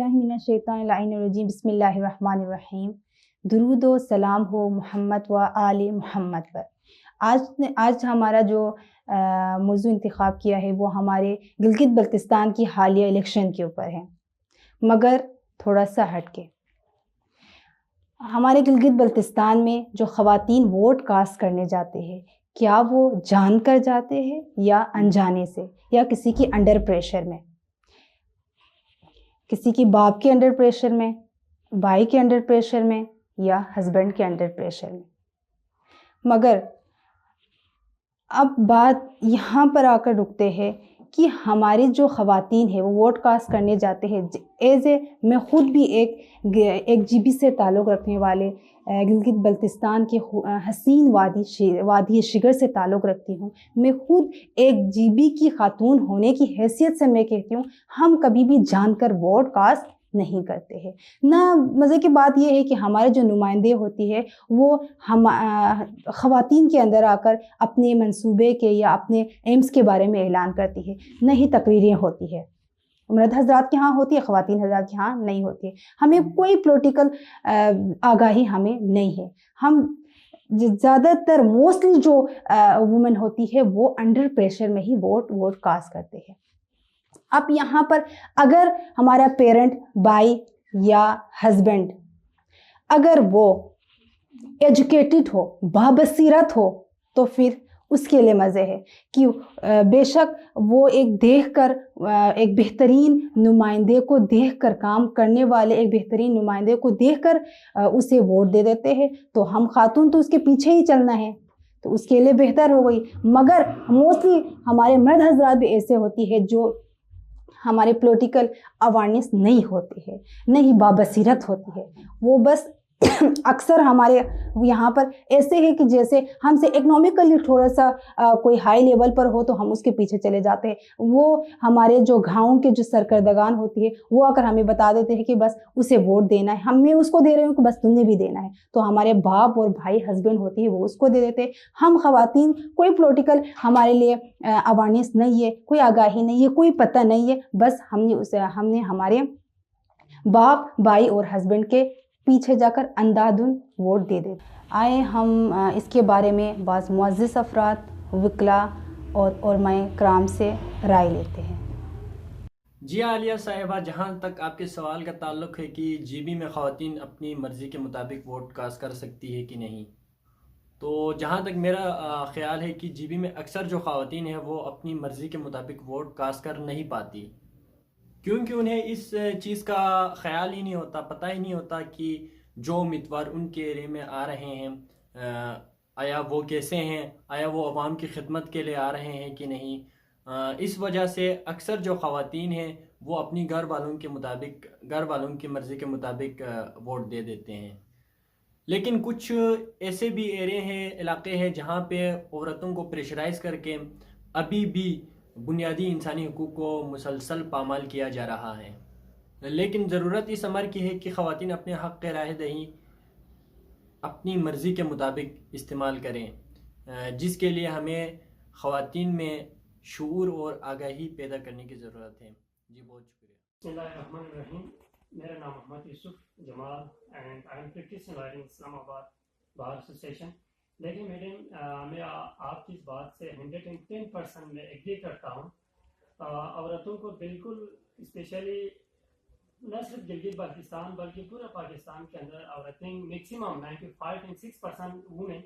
बिस्मिल्लाहिर्रहमानिर्रहीम बिस्मिल्लाहिर्रहमानिर्रहीम। दुरूद व सलाम हो मोहम्मद व आले मोहम्मद पर। आज हमारा जो मौज़ू इंतखाब किया है वो हमारे गिलगित बल्तिस्तान की हालिया इलेक्शन के ऊपर है, मगर थोड़ा सा हट के। हमारे गिलगित बल्तिस्तान में जो ख़वातीन वोट कास्ट करने जाते हैं, क्या वो जानकर जाते हैं या अनजाने से, या किसी की अंडर प्रेशर में, किसी की बाप के अंडर प्रेशर में, भाई के अंडर प्रेशर में, या हस्बैंड के अंडर प्रेशर में। मगर अब बात यहाँ पर आकर रुकते हैं कि हमारी जो ख़वातीन है वो वोट कास्ट करने जाते हैं। मैं ख़ुद भी एक जीबी से ताल्लुक़ रखने वाले गिलगित बल्तिस्तान के हसीन वादी शिगर से ताल्लुक़ रखती हूँ। मैं ख़ुद एक जीबी की ख़ातून होने की हैसियत से मैं कहती हूँ, हम कभी भी जानकर वोट कास्ट नहीं करते हैं। ना मज़े की बात यह है कि हमारे जो नुमाइंदे होती है वो हम ख़वातीन के अंदर आकर अपने मंसूबे के या अपने एम्स के बारे में ऐलान करती है, न ही तकरीरें होती है। मर्द हज़रात के यहाँ होती है, ख़वातीन हज़रात के यहाँ नहीं होती है। हमें कोई पॉलिटिकल आगाही हमें नहीं है। हम ज़्यादातर मोस्टली जो वुमेन होती है वो अंडर प्रेशर में ही वोट कास्ट करते हैं। अब यहाँ पर अगर हमारा पेरेंट, भाई या हस्बैंड अगर वो एजुकेटेड हो, बाबसीरत हो, तो फिर उसके लिए मज़े है कि बेशक वो एक बेहतरीन नुमाइंदे को देखकर, काम करने वाले एक बेहतरीन नुमाइंदे को देखकर उसे वोट दे देते हैं। तो हम खातून तो उसके पीछे ही चलना है, तो उसके लिए बेहतर हो गई। मगर मोस्टली हमारे मर्द हज़रात भी ऐसे होती है जो हमारे पॉलिटिकल अवेयरनेस नहीं होती है, नहीं बाबसीरत होती है। वो बस अक्सर हमारे यहाँ पर ऐसे है कि जैसे हमसे इकोनॉमिकली थोड़ा सा कोई हाई लेवल पर हो तो हम उसके पीछे चले जाते हैं। वो हमारे जो गाँव के जो सरकर्दगान होती है वो अगर हमें बता देते हैं कि बस उसे वोट देना है, मैं उसको दे रही हूँ कि बस तुमने भी देना है, तो हमारे बाप और भाई हस्बैंड होती है वो उसको दे देते हैं। हम ख़वातीन कोई पॉलिटिकल हमारे लिए अवेयरनेस नहीं है, कोई आगाही नहीं है, कोई पता नहीं है। बस हमने हमारे बाप, भाई और हस्बैंड के पीछे जाकर अंधाधुन वोट दे देते। आए हम इसके बारे में बाज़ मुअज़्ज़िज़ अफ़राद, वकला और मैं कराम से राय लेते हैं। जी आलिया साहिबा, जहाँ तक आपके सवाल का ताल्लुक़ है कि जीबी में ख़वातीन अपनी मर्ज़ी के मुताबिक वोट कास्ट कर सकती है कि नहीं, तो जहाँ तक मेरा ख़्याल है कि जीबी में अक्सर जो ख़वातीन है वो अपनी मर्ज़ी के मुताबिक वोट कास्ट कर नहीं पाती, क्योंकि उन्हें इस चीज़ का ख़्याल ही नहीं होता, पता ही नहीं होता कि जो उम्मीदवार उनके एरिया में आ रहे हैं आया वो कैसे हैं, आया वो अवाम की खिदमत के लिए आ रहे हैं कि नहीं। इस वजह से अक्सर जो ख़वातीन हैं वो अपनी घर वालों के मुताबिक, घर वालों की मर्ज़ी के मुताबिक वोट दे देते हैं। लेकिन कुछ ऐसे भी एरिया हैं, इलाके हैं जहाँ पे औरतों को प्रेशराइज़ करके अभी भी बुनियादी इंसानी हुकूक को मुसलसल पामाल किया जा रहा है। लेकिन ज़रूरत इस अमर की है कि ख़वातीन अपने हक़ के राह दही अपनी मर्ज़ी के मुताबिक इस्तेमाल करें, जिसके लिए हमें ख़वातीन में शऊर और आगाही पैदा करने की ज़रूरत है। जी बहुत शुक्रिया। बिस्मिल्लाहिर्रहमानिर्रहीम। मेरा नाम Mohammad Yusuf Jamal and I am practising lawyer in Islamabad bar association. देखिए मैडम, मैं आपकी इस बात से 110% में एग्री करता हूँ। औरतों को बिल्कुल, स्पेशली न सिर्फ गिलगित बाल्टिस्तान बल्कि पूरा पाकिस्तान के अंदर औरतें मैक्सिमम 95.6% वुमेन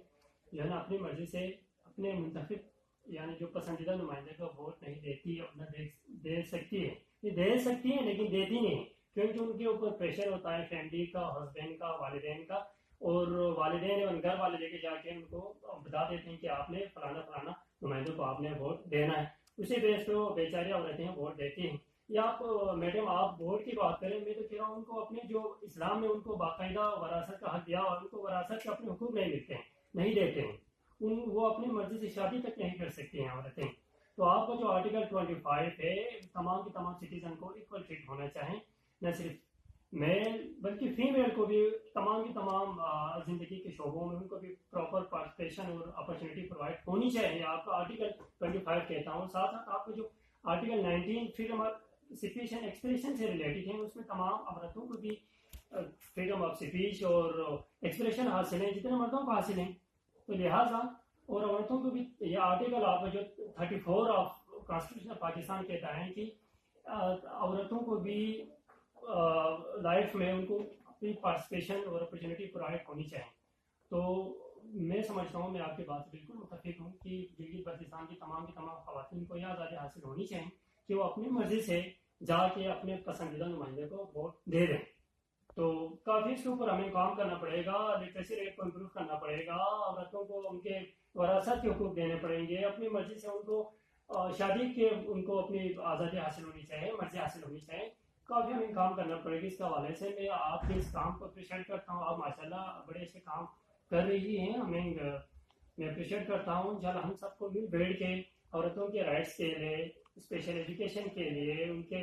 जो है ना अपनी मर्जी से अपने मुंतखब यानी जो पसंदीदा नुमाइंदे को वोट नहीं देती और न दे सकती है। ये दे सकती है लेकिन देती नहीं, क्योंकि उनके ऊपर प्रेशर होता है फैमिली का, हस्बैंड का, वालिदैन का, और वालिदैन और घर वाले लेके जाके उनको बता देते हैं कि आपने फलाना फलाना नुमाइंदों को आपने वोट देना है। उसी बेस पे वो बेचारी औरतें वोट देती हैं। या आप मैडम आप वोट की बात करें, मैं तो कह रहा हूँ उनको अपने जो इस्लाम में उनको बाकायदा वरासत का हक दिया और उनको वरासत के अपने हुकूक नहीं मिलते हैं, नहीं देते हैं। वो अपनी मर्जी से शादी तक नहीं कर सकती हैं औरतें। तो आपका जो आर्टिकल 25 है, तमाम की तमाम सिटीजन को इक्वल ट्रीट होना चाहिए, न सिर्फ मेल बल्कि फीमेल को भी तमाम की तमाम जिंदगी के शोबों में उनको भी प्रॉपर पार्टिसिपेशन और अपॉर्चुनिटी प्रोवाइड होनी चाहिए। आपका आर्टिकल 25 कहता हूँ। साथ साथ आपका जो आर्टिकल 19 फिर स्पीच एंड एक्सप्रेशन से रिलेटेड हैं, उसमें तमाम औरतों को भी फ्रीडम ऑफ स्पीच और एक्सप्रेशन हासिल है जितने मर्दों को हासिल हैं। तो लिहाजा और औरतों को भी ये आर्टिकल आप जो 34 ऑफ कॉन्स्टिट्यूशन ऑफ पाकिस्तान कहता है कि औरतों को भी लाइफ में उनको अपनी पार्टिसिपेशन और अपॉर्चुनिटी प्रोवाइड होनी चाहिए। तो मैं समझता हूँ, मैं आपकी बात से बिल्कुल मुतफिक हूँ कि गिलगित बल्तिस्तान की तमाम ख़वातीन को यह आज़ादी हासिल होनी चाहिए कि वो अपनी मर्जी से जाके अपने पसंदीदा नुमाइंदे को वोट दे दें। तो काफ़ी इसके ऊपर हमें काम करना पड़ेगा, लिटरेसी रेट को इम्प्रूव करना पड़ेगा, औरतों को उनके वरासत के हुकूक देने पड़ेंगे, अपनी मर्जी से उनको शादी के उनको अपनी आज़ादी हासिल होनी चाहिए, मर्जी हासिल होनी चाहिए। काफ़ी हमें काम करना पड़ेगा। इसके हवाले से मैं आपके इस काम को अप्रिशिएट करता हूँ। आप माशाल्लाह बड़े अच्छे काम कर रही हैं, मैं अप्रिशिएट करता हूँ। इंशाल्लाह हम सबको मिल बैठ के औरतों के राइट्स के लिए, स्पेशल एजुकेशन के लिए, उनके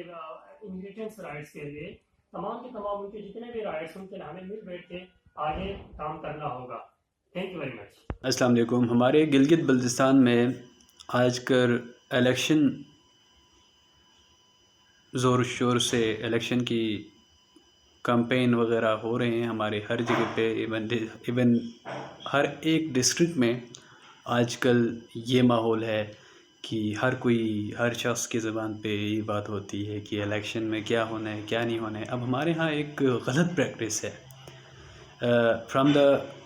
इनहेरिटेंस राइट्स के लिए, तमाम के तमाम उनके जितने भी राइट्स उनके लिए हमें मिल बैठ के आगे काम करना होगा। Thank you very much. अस्सलाम वालेकुम। हमारे गिलगित बल्तिस्तान में आजकल इलेक्शन ज़ोर शोर से इलेक्शन की कैंपेन वगैरह हो रहे हैं हमारे हर जगह पे। इवन हर एक डिस्ट्रिक्ट में आजकल ये माहौल है कि हर शख्स की ज़बान पे ये बात होती है कि इलेक्शन में क्या होना है क्या नहीं होना है। अब हमारे यहाँ एक गलत प्रैक्टिस है फ्रॉम द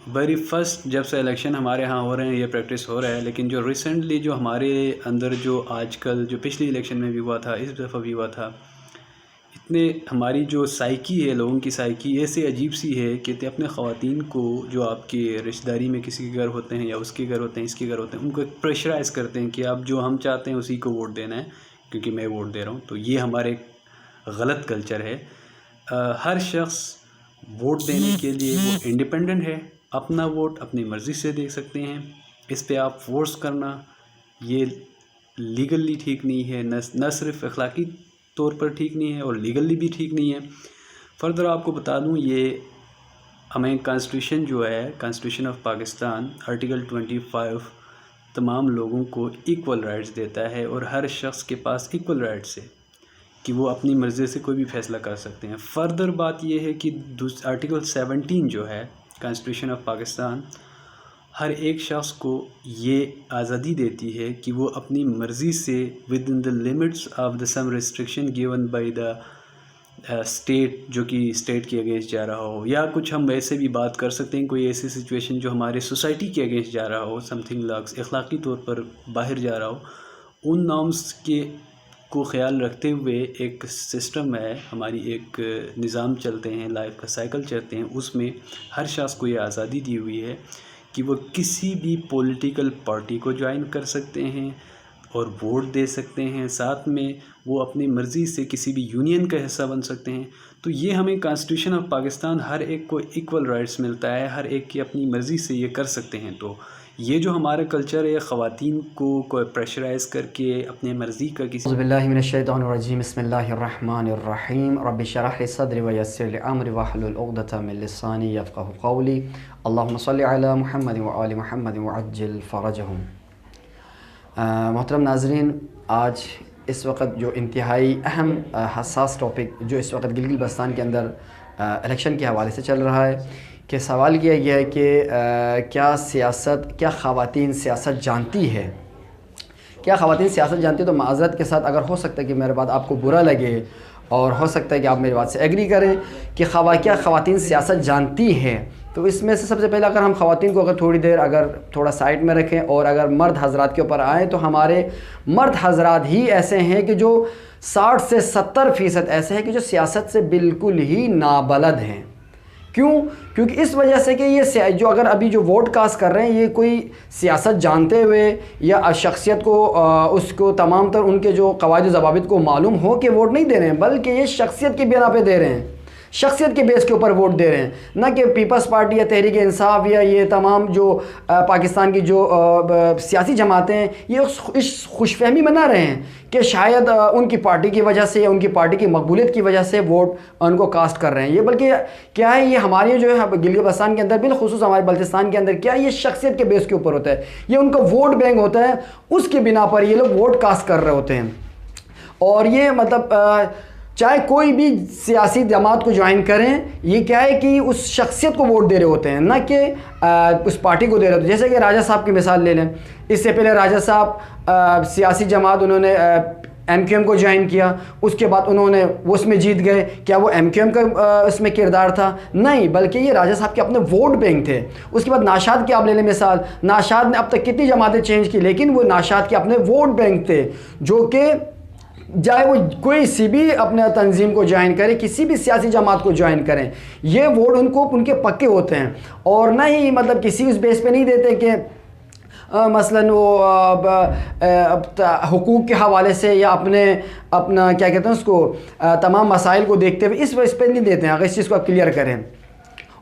वेरी फर्स्ट, जब से इलेक्शन हमारे यहाँ हो रहे हैं ये प्रैक्टिस हो रहा है। लेकिन जो रिसेंटली जो हमारे अंदर जो आजकल जो पिछली इलेक्शन में भी हुआ था, इस दफ़ा भी हुआ था, इतने हमारी जो साइकी है, लोगों की साइकी ऐसे अजीब सी है कि अपने ख़वातीन को जो आपके रिश्तेदारी में किसी के घर होते हैं या उसके घर होते हैं, इसके घर होते हैं, उनको प्रेशराइज़ करते हैं कि आप जो हम चाहते हैं उसी को वोट देना है क्योंकि मैं वोट दे रहा हूँ। तो ये हमारे गलत कल्चर है। हर शख्स वोट देने के लिए वो इंडिपेंडेंट है, अपना वोट अपनी मर्ज़ी से दे सकते हैं। इस पे आप फोर्स करना ये लीगली ठीक नहीं है, न सिर्फ अखलाकी तौर पर ठीक नहीं है और लीगली भी ठीक नहीं है। फर्दर आपको बता दूं, ये हमें कॉन्स्टिट्यूशन जो है, कॉन्स्टिट्यूशन ऑफ पाकिस्तान आर्टिकल 25 तमाम लोगों को इक्वल राइट्स देता है और हर शख्स के पास इक्वल राइट्स है कि वो अपनी मर्ज़ी से कोई भी फ़ैसला कर सकते हैं। फ़र्दर बात ये है कि आर्टिकल 17 जो है कॉन्स्टिट्यूशन ऑफ पाकिस्तान हर एक शख्स को ये आज़ादी देती है कि वो अपनी मर्ज़ी से within the limits of the some restriction given by the state, जो कि स्टेट के अगेंस्ट जा रहा हो, या कुछ हम वैसे भी बात कर सकते हैं कोई ऐसी सिचुएशन जो हमारे सोसाइटी के अगेंस्ट जा रहा हो, समथिंग लॉक्स अखलाकी तौर पर बाहर जा रहा हो, उन नॉर्म्स के को ख़्याल रखते हुए एक सिस्टम है, हमारी एक निज़ाम चलते हैं, लाइफ का साइकिल चलते हैं, उसमें हर शख्स को ये आज़ादी दी हुई है कि वो किसी भी पॉलिटिकल पार्टी को ज्वाइन कर सकते हैं और वोट दे सकते हैं, साथ में वो अपनी मर्ज़ी से किसी भी यूनियन का हिस्सा बन सकते हैं। तो ये हमें कॉन्स्टिट्यूशन ऑफ पाकिस्तान हर एक को इक्वल राइट्स मिलता है, हर एक की अपनी मर्ज़ी से ये कर सकते हैं। तो ये जो हमारा कल्चर है, ख़वातीन को कोई प्रेशराइज़ करके अपने मर्ज़ी का किसी बिस्मिल्लाहिर्रहमानिर्रहीम बिस्मिल्लाहिर्रहमानिर्रहीम रब्बि शरह ली सदरी व यस्सिर ली अमरी वहलुल उक़दतम मिन लिसानी यफ़क़हू क़ौली अल्लाहुम्मा सल्लि अला मुहम्मद व आलि मुहम्मद व अज्जिल फ़रजहुम। मोहतरम नाज़रीन, आज इस वक्त जो इंतहाई अहम हसास टॉपिक जो इस वक्त गिलगित बल्तिस्तान के अंदर इलेक्शन के हवाले से चल रहा है कि सवाल किया गया है कि क्या ख़वातीन सियासत जानती है? क्या ख़वातीन सियासत जानती है? तो माज़रत के साथ अगर हो सकता है कि मेरे बात आपको बुरा लगे और हो सकता है कि आप मेरी बात से एग्री करें कि क्या ख़वातीन सियासत जानती हैं, तो इसमें से सबसे पहले अगर हम ख़वातीन को अगर थोड़ी देर अगर थोड़ा साइड में रखें और अगर मर्द हज़रात के ऊपर आएँ तो हमारे मर्द हज़रात ही ऐसे हैं कि जो 60 से 70% ऐसे हैं कि जो सियासत से बिल्कुल ही नाबलद हैं। क्यों? क्योंकि इस वजह से कि ये जो अगर अभी जो वोट कास्ट कर रहे हैं ये कोई सियासत जानते हुए या शख्सियत को उसको तमाम तर उनके जो कवायद ज़वाबित को मालूम हो कि वोट नहीं दे रहे हैं, बल्कि ये शख्सियत की बिना पे दे रहे हैं, शख्सियत के बेस के ऊपर वोट दे रहे हैं, ना कि पीपल्स पार्टी या तहरीक इंसाफ या ये तमाम जो पाकिस्तान की जो सियासी जमातें हैं ये इस खुशफहमी में ना रहे हैं कि शायद उनकी पार्टी की वजह से या उनकी पार्टी की मकबूलियत की वजह से वोट उनको कास्ट कर रहे हैं। ये बल्कि क्या है, ये हमारे जो है गिलगित बल्तिस्तान के अंदर, बिलखुसूस हमारे बल्तिस्तान के अंदर क्या है, ये शख्सियत के बेस के ऊपर होता है, ये उनका वोट बैंक होता है, उसके बिना पर ये लोग वोट कास्ट कर रहे होते हैं। और ये मतलब चाहे कोई भी सियासी जमात को ज्वाइन करें, ये क्या है कि उस शख्सियत को वोट दे रहे होते हैं, ना कि उस पार्टी को दे रहे होते हैं। जैसे कि राजा साहब की मिसाल ले लें, इससे पहले राजा साहब सियासी जमात उन्होंने MQM को ज्वाइन किया, उसके बाद उन्होंने वो उसमें जीत गए। क्या वो MQM का उसमें किरदार था? नहीं, बल्कि ये राजा साहब के अपने वोट बैंक थे। उसके बाद नाशाद की आप ले लें मिसाल, नाशाद ने अब तक कितनी जमातें चेंज की, लेकिन वो नाशाद के अपने वोट बैंक थे, जो कि चाहे वो कोई सी भी अपने तंजीम को ज्वाइन करे, किसी भी सियासी जमात को ज्वाइन करें, ये वोट उनको उनके पक्के होते हैं। और ना ही मतलब किसी उस बेस पे नहीं देते कि मसलन वो हुकूक के हवाले से या अपना क्या कहते हैं उसको तमाम मसाइल को देखते हुए इस वजह पे नहीं देते हैं। अगर इस चीज़ को आप क्लियर करें।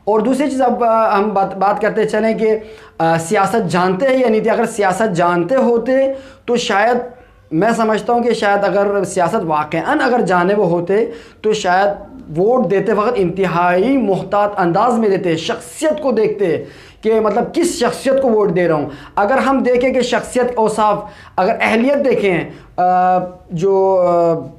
और दूसरी चीज़ अब हम बात करते चलें कि सियासत जानते हैं या नहीं थे। अगर सियासत जानते होते तो शायद मैं समझता हूँ कि शायद अगर सियासत वाक़अन अगर जाने वो होते तो शायद वोट देते वक्त इंतहाई मुहतात अंदाज में देते, शख्सियत को देखते कि मतलब किस शख्सियत को वोट दे रहा हूँ। अगर हम देखें कि शख्सियत औसाफ, अगर अहलियत देखें जो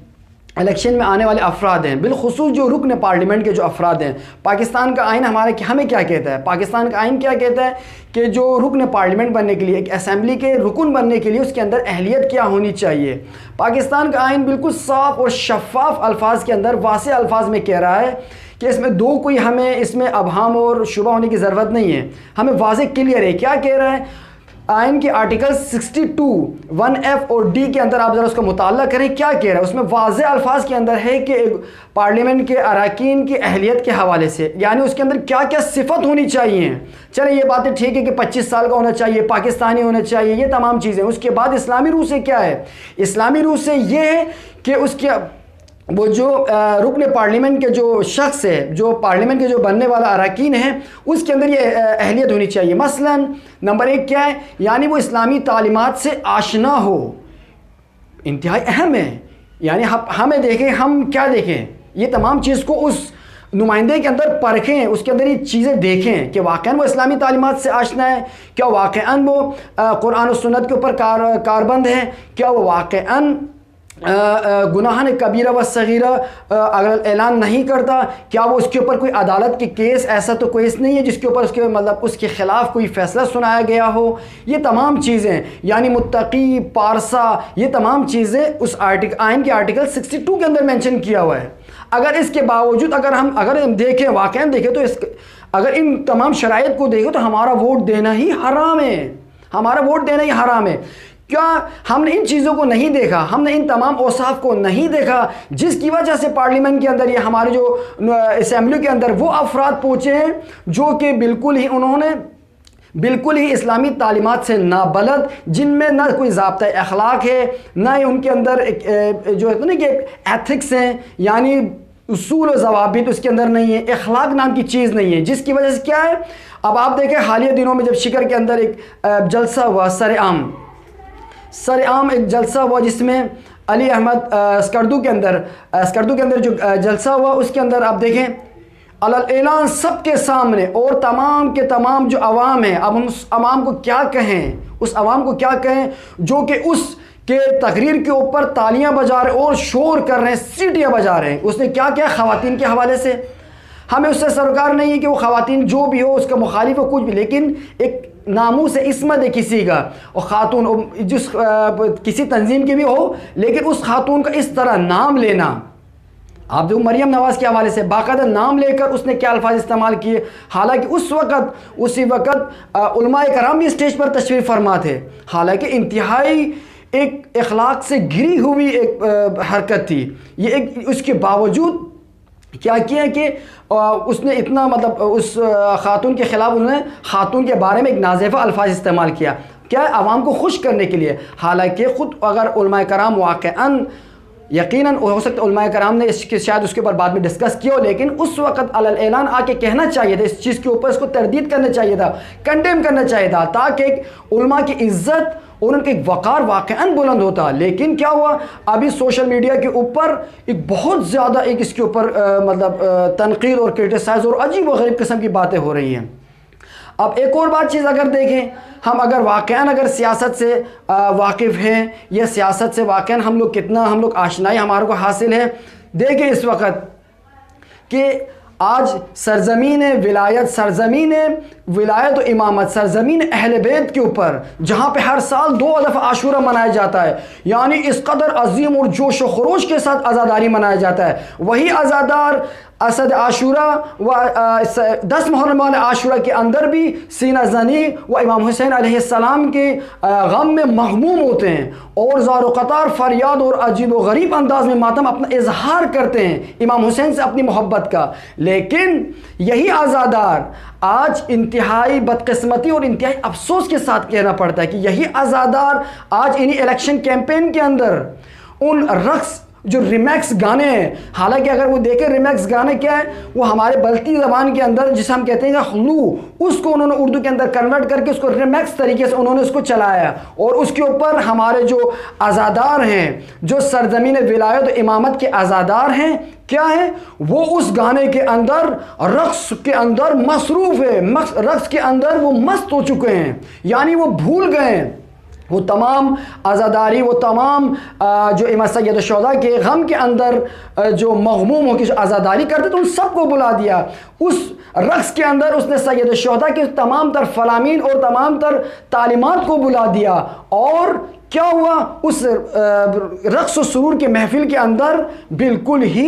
इलेक्शन में आने वाले अफराद हैं, बिलखुसूस जो रुकन पार्लियामेंट के जो अफराद हैं, पाकिस्तान का आइन हमें क्या कहता है? पाकिस्तान का आइन क्या कहता है कि जो रुकन पार्लियामेंट बनने के लिए, एक असम्बली के रुकन बनने के लिए उसके अंदर अहलियत क्या होनी चाहिए। पाकिस्तान का आइन बिल्कुल साफ़ और शफाफ अल्फाज के अंदर वासे अल्फाज में कह रहा है कि इसमें कोई हमें इसमें अबहम और शुबा होने की ज़रूरत नहीं है, हमें वाज़े क्लियर है। क्या कह रहा है आइन के आर्टिकल 62 1F और D के अंदर? आप ज़रा उसका मुताला करें, क्या कह रहा है उसमें? वाज़े अल्फाज के अंदर है कि पार्लियामेंट के अरकान की अहलियत के हवाले से, यानी उसके अंदर क्या क्या सिफत होनी चाहिए। चले ये बातें ठीक है कि 25 साल का होना चाहिए, पाकिस्तानी होना चाहिए, ये तमाम चीज़ें। उसके बाद इस्लामी रूह से क्या है? इस्लामी रूह से ये है कि उसके वो जो रुकन पार्लियामेंट के जो शख्स है, जो पार्लियामेंट के जो बनने वाला अरकान है, उसके अंदर ये अहलियत होनी चाहिए। मसलन नंबर 1 क्या है? यानी वो इस्लामी तालीमात से आशना हो, इंतहाई अहम है। यानी हमें देखें, हम क्या देखें, ये तमाम चीज़ को उस नुमाइंदे के अंदर परखें, उसके अंदर ये चीज़ें देखें कि वाक़ई वो इस्लामी तालीमात से आशना है, क्या वाक़ई वो कुरान और सुन्नत के ऊपर कारबंद है, क्या वो वाक़ई गुनाह कबीरा व सगीरा अगर ऐलान नहीं करता, क्या वो उसके ऊपर कोई अदालत के केस, ऐसा तो केस नहीं है जिसके ऊपर उसके मतलब उसके ख़िलाफ़ कोई फ़ैसला सुनाया गया हो। ये तमाम चीज़ें यानी मुत्तकी, पारसा, ये तमाम चीज़ें उस आइन के आर्टिकल 62 के अंदर मेंशन किया हुआ है। अगर इसके बावजूद अगर हम देखें, वाक़ई देखें, तो अगर इन तमाम शराइत को देखें तो हमारा वोट देना ही हराम है, हमारा वोट देना ही हराम है। क्या हमने इन चीज़ों को नहीं देखा? हमने इन तमाम औसाफ को नहीं देखा जिसकी वजह से पार्लियामेंट के अंदर, ये हमारे जो असम्बली के अंदर वो अफराद पहुँचे हैं जो कि बिल्कुल ही इस्लामी तालीमात से नाबलद, जिनमें ना कोई ज़ाब्ता अखलाक है, ना ही उनके अंदर जो है ना कि एथिक्स हैं, यानी उसूल और ज़वाबित उसके अंदर नहीं है, अखलाक नाम की चीज़ नहीं है। जिसकी वजह से क्या है, अब आप देखें हालिया दिनों में जब शिकर के अंदर एक जलसा हुआ, सरेआम एक जलसा हुआ जिसमें अली अहमद स्कर्दू के अंदर जो जलसा हुआ, उसके अंदर आप देखें अलल ऐलान सबके सामने और तमाम के तमाम जो अवाम है, अब हम उस अवाम को क्या कहें, उस अवाम को क्या कहें जो कि उस के तकरीर के ऊपर तालियां बजा रहे और शोर कर रहे हैं, सीटियां बजा रहे हैं। उसने क्या किया ख़वातीन के हवाले से? हमें उससे सरोकार नहीं है कि वो ख़वातीन जो भी हो उसका मुखालिफ हो कुछ भी, लेकिन एक नामूस इस्मत है किसी का, और ख़ातून जिस किसी तंजीम की भी हो, लेकिन उस खातून का इस तरह नाम लेना, आप देखो मरियम नवाज़ के हवाले से बाकायदा नाम लेकर उसने क्या अल्फाज इस्तेमाल किए। हालांकि उसी वक़्त उलमाए कराम भी स्टेज पर तशरीफ़ फरमा थे, हालांकि इंतहाई एक अखलाक से घिरी हुई एक हरकत थी ये। एक उसके बावजूद क्या किया कि उसने इतना मतलब उस खातून के ख़िलाफ़ उन्होंने खातून के बारे में एक नाज़ेफ़ा अल्फाज इस्तेमाल किया, क्या आवाम को खुश करने के लिए। हालांकि ख़ुद अगर उलमाए कराम वाक़अन यकीनन हो सकता है उलमाए कराम ने इसके शायद उसके ऊपर बाद में डिस्कस किया हो, लेकिन उस वक़्त अलल ऐलान आके कहना चाहिए था, इस चीज़ के ऊपर इसको तरदीद करना चाहिए था, कंडेम करना चाहिए था, ताकि एक उलमा की इज़्ज़त और उनके एक वक़ार वाक़अन बुलंद होता। लेकिन क्या हुआ, अभी सोशल मीडिया के ऊपर एक बहुत ज़्यादा एक इसके ऊपर मतलब तनकीद और क्रिटिसाइज़ और अजीब व गरीब किस्म की बातें हो रही हैं। अब एक और बात चीज़ अगर देखें, हम अगर वाक़यान अगर सियासत से वाकिफ़ हैं या सियासत से वाक़यान हम लोग आशनाई हमारे को हासिल है। देखें इस वक्त कि आज सरज़मीन विलायत, सरज़मीन विलायत और इमामत, सरज़मीन अहले बैत के ऊपर जहाँ पे हर साल 2 दफ़ा आशूरा मनाया जाता है, यानी इस कदर अजीम और जोश व खरोश के साथ आज़ादारी मनाया जाता है। वही आज़ादार असद आशूरा व 10 मुहर्रम वाले आशूरा के अंदर भी सीना ज़नी व इमाम हुसैन अलैहिस्सलाम के गम में मग़मूम होते हैं और ज़ारो क़तार फरियाद और अजीब व गरीब अंदाज में मातम अपना इजहार करते हैं इमाम हुसैन से अपनी मोहब्बत का। लेकिन यही आज़ादार आज इंतहाई बदकिस्मती और इंतहाई अफसोस के साथ कहना पड़ता है कि यही आज़ादार आज इन्हीं इलेक्शन कैंपेन के अंदर उन रक्स जो रिमैक्स गाने हैं, हालांकि अगर वो देखें रिमैक्स गाने क्या है, वो हमारे बल्ती ज़बान के अंदर जिसे हम कहते हैं खलू, उसको उन्होंने उर्दू के अंदर कन्वर्ट करके उसको रिमैक्स तरीके से उन्होंने उसको चलाया और उसके ऊपर हमारे जो आज़ादार हैं, जो सरज़मीन विलायत और इमामत के आज़ादार हैं, क्या है वो उस गाने के अंदर रक्स के अंदर मसरूफ़ है, रक्स के अंदर वो मस्त हो चुके हैं, यानी वो भूल गए वो तमाम आज़ादारी, वो तमाम जो इमाम सैयद शुहदा के गम के अंदर जो मग़मूम होकर जो आज़ादारी करते तो उन सबको बुला दिया। उस रक्स के अंदर उसने सैयद शुहदा के तमाम तर फलामीन और तमाम तर तालीमात को बुला दिया और क्या हुआ, उस रक्स और सुरूर के महफिल के अंदर बिल्कुल ही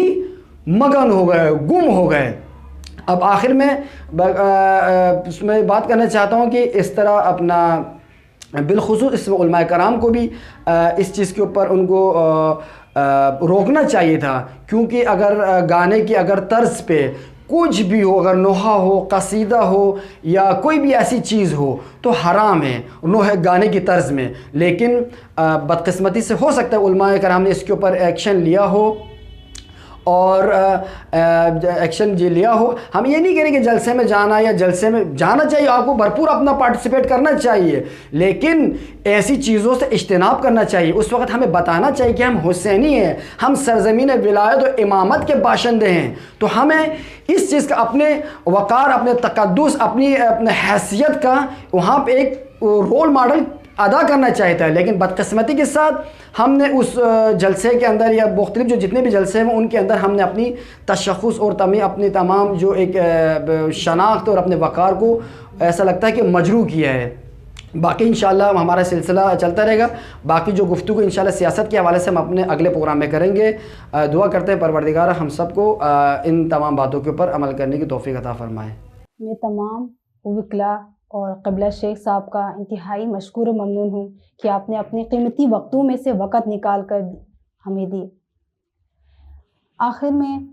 मगन हो गए, गुम हो गए। अब आखिर में उसमें बात करना चाहता हूँ कि इस तरह अपना बिलखुसूस इस उलमाए कराम को भी इस चीज़ के ऊपर उनको रोकना चाहिए था, क्योंकि अगर गाने की अगर तर्ज पे कुछ भी हो, अगर नोहा हो, कसीदा हो या कोई भी ऐसी चीज़ हो तो हराम है नोहे गाने की तर्ज में। लेकिन बदकिस्मती से हो सकता है उलमाए कराम ने इसके ऊपर एक्शन लिया हो और एक्शन जो लिया हो। हम ये नहीं कह रहे कि जलसे में जाना या जलसे में जाना चाहिए, आपको भरपूर अपना पार्टिसिपेट करना चाहिए, लेकिन ऐसी चीज़ों से इज्तनाब करना चाहिए। उस वक्त हमें बताना चाहिए कि हम हुसैनी हैं, हम सरज़मीन विलायत और इमामत के बाशिंदे हैं, तो हमें इस चीज़ का अपने वक़ार, अपने तक़द्दुस, अपने हैसियत का वहाँ पर एक रोल मॉडल अदा करना चाहिए था। लेकिन बदकिस्मती के साथ हमने उस जलसे के अंदर या मुख्तलिफ जो जितने भी जलसे हैं उनके अंदर हमने अपनी तशख़्ख़ुस और अपनी तमाम जो एक शनाख्त और अपने वक़ार को ऐसा लगता है कि मजरू किया है। बाकी इंशाअल्लाह हमारा सिलसिला चलता रहेगा। बाकी जो गुफ्तगू इंशाअल्लाह सियासत के हवाले से हम अपने अगले प्रोग्राम में करेंगे। दुआ करते हैं परवरदिगार हम सबको इन तमाम बातों के ऊपर अमल करने की तौफ़ीक़ अता फ़रमाए। मैं तमाम वकला और क़िबला शेख साहब का इंतहाई मशकूर और ममनून हूँ कि आपने अपने कीमती वक्तों में से वक़्त निकाल कर हमें दी। आखिर में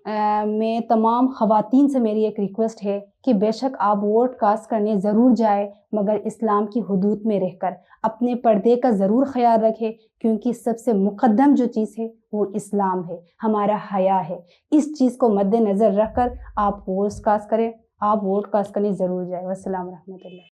मैं तमाम ख़वातीन से मेरी एक रिक्वेस्ट है कि बेशक आप वोट कास्ट करने ज़रूर जाए, मगर इस्लाम की हुदूद में रहकर अपने पर्दे का ज़रूर ख्याल रखें, क्योंकि सबसे मुक़द्दम जो चीज़ है वो इस्लाम है, हमारा हया है। इस चीज़ को मद्देनज़र रख कर आप वोट कास्ट करें, आप वोट कास्ट करने ज़रूर जाए। वस्सलाम रहमतुल्लाह।